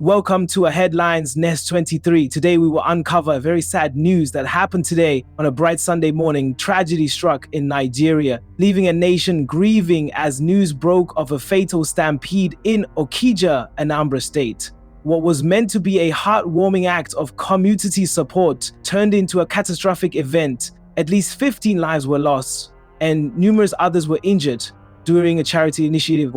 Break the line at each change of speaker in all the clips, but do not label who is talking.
Welcome to a Headlines Nest 23. Today we will uncover very sad news that happened today on a bright Sunday morning. Tragedy struck in Nigeria, leaving a nation grieving as news broke of a fatal stampede in Okija, Anambra state. What was meant to be a heartwarming act of community support turned into a catastrophic event. At least 15 lives were lost and numerous others were injured during a charity initiative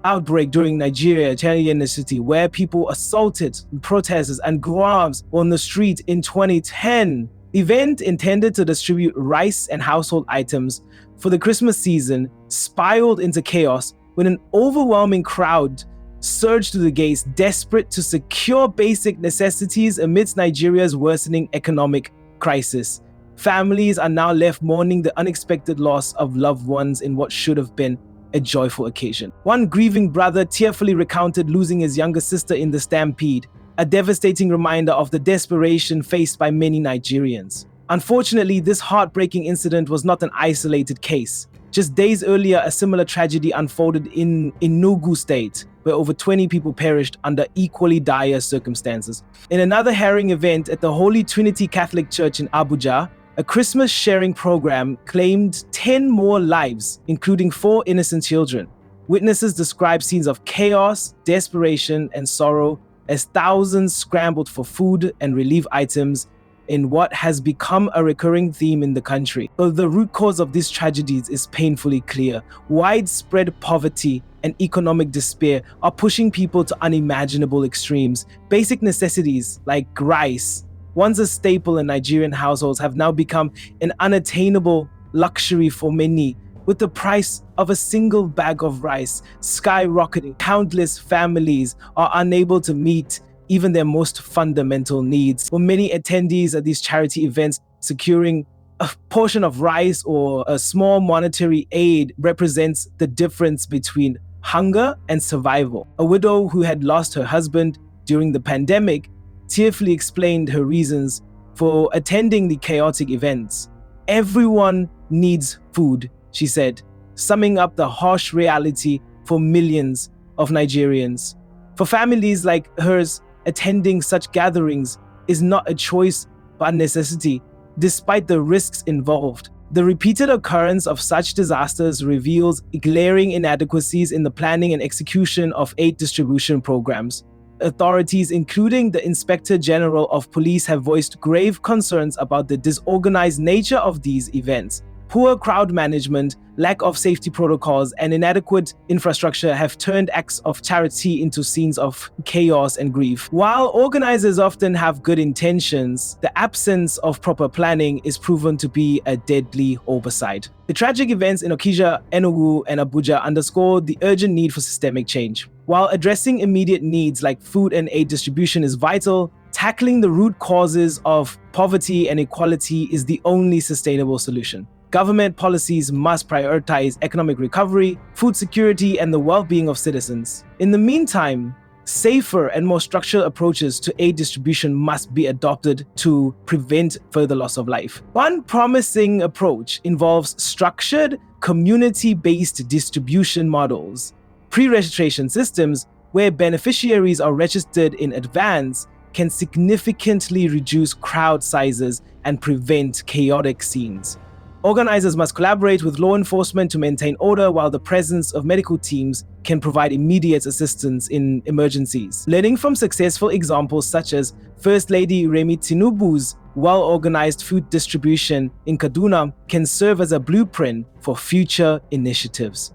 outbreak during Nigerian necessity, where people assaulted protesters and grabs on the street in 2010. The event intended to distribute rice and household items for the Christmas season spiraled into chaos when an overwhelming crowd surged to the gates, desperate to secure basic necessities amidst Nigeria's worsening economic crisis. Families are now left mourning the unexpected loss of loved ones in what should have been a joyful occasion. One grieving brother tearfully recounted losing his younger sister in the stampede, a devastating reminder of the desperation faced by many Nigerians. Unfortunately, this heartbreaking incident was not an isolated case. Just days earlier, a similar tragedy unfolded in Enugu state, where over 20 people perished under equally dire circumstances. In another harrowing event at the Holy Trinity Catholic Church in Abuja, a Christmas sharing program claimed 10 more lives, including 4 innocent children. Witnesses described scenes of chaos, desperation, and sorrow as thousands scrambled for food and relief items in what has become a recurring theme in the country. Though the root cause of these tragedies is painfully clear, widespread poverty and economic despair are pushing people to unimaginable extremes. Basic necessities like rice, once a staple in Nigerian households, have now become an unattainable luxury for many, with the price of a single bag of rice skyrocketing. Countless families are unable to meet even their most fundamental needs. For many attendees at these charity events, securing a portion of rice or a small monetary aid represents the difference between hunger and survival. A widow who had lost her husband during the pandemic tearfully explained her reasons for attending the chaotic events. "Everyone needs food," she said, summing up the harsh reality for millions of Nigerians. For families like hers, attending such gatherings is not a choice but a necessity, despite the risks involved. The repeated occurrence of such disasters reveals glaring inadequacies in the planning and execution of aid distribution programs. Authorities, including the Inspector General of Police, have voiced grave concerns about the disorganized nature of these events. Poor crowd management, lack of safety protocols, and inadequate infrastructure have turned acts of charity into scenes of chaos and grief. While organizers often have good intentions, the absence of proper planning is proven to be a deadly oversight. The tragic events in Okija, Enugu, and Abuja underscore the urgent need for systemic change. While addressing immediate needs like food and aid distribution is vital, tackling the root causes of poverty and inequality is the only sustainable solution. Government policies must prioritize economic recovery, food security, and the well-being of citizens. In the meantime, safer and more structured approaches to aid distribution must be adopted to prevent further loss of life. One promising approach involves structured, community-based distribution models. Pre-registration systems where beneficiaries are registered in advance can significantly reduce crowd sizes and prevent chaotic scenes. Organizers must collaborate with law enforcement to maintain order, while the presence of medical teams can provide immediate assistance in emergencies. Learning from successful examples such as First Lady Remi Tinubu's well-organized food distribution in Kaduna can serve as a blueprint for future initiatives.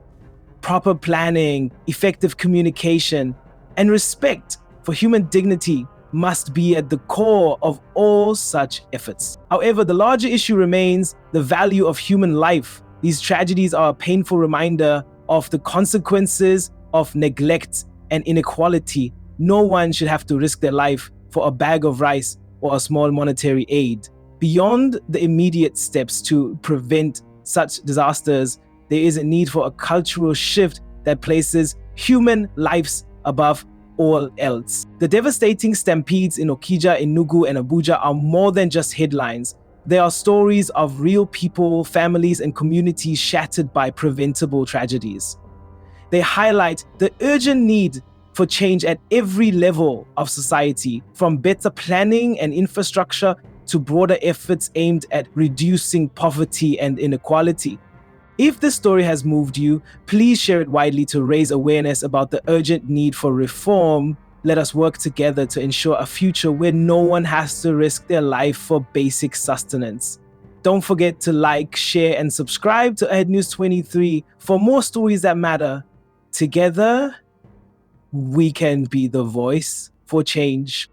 Proper planning, effective communication, and respect for human dignity must be at the core of all such efforts. However, the larger issue remains the value of human life. These tragedies are a painful reminder of the consequences of neglect and inequality. No one should have to risk their life for a bag of rice or a small monetary aid. Beyond the immediate steps to prevent such disasters, there is a need for a cultural shift that places human lives above all else. The devastating stampedes in Okija, Enugu, and Abuja are more than just headlines. They are stories of real people, families, and communities shattered by preventable tragedies. They highlight the urgent need for change at every level of society, from better planning and infrastructure to broader efforts aimed at reducing poverty and inequality. If this story has moved you, please share it widely to raise awareness about the urgent need for reform. Let us work together to ensure a future where no one has to risk their life for basic sustenance. Don't forget to like, share, and subscribe to Ahead News 23 for more stories that matter. Together, we can be the voice for change.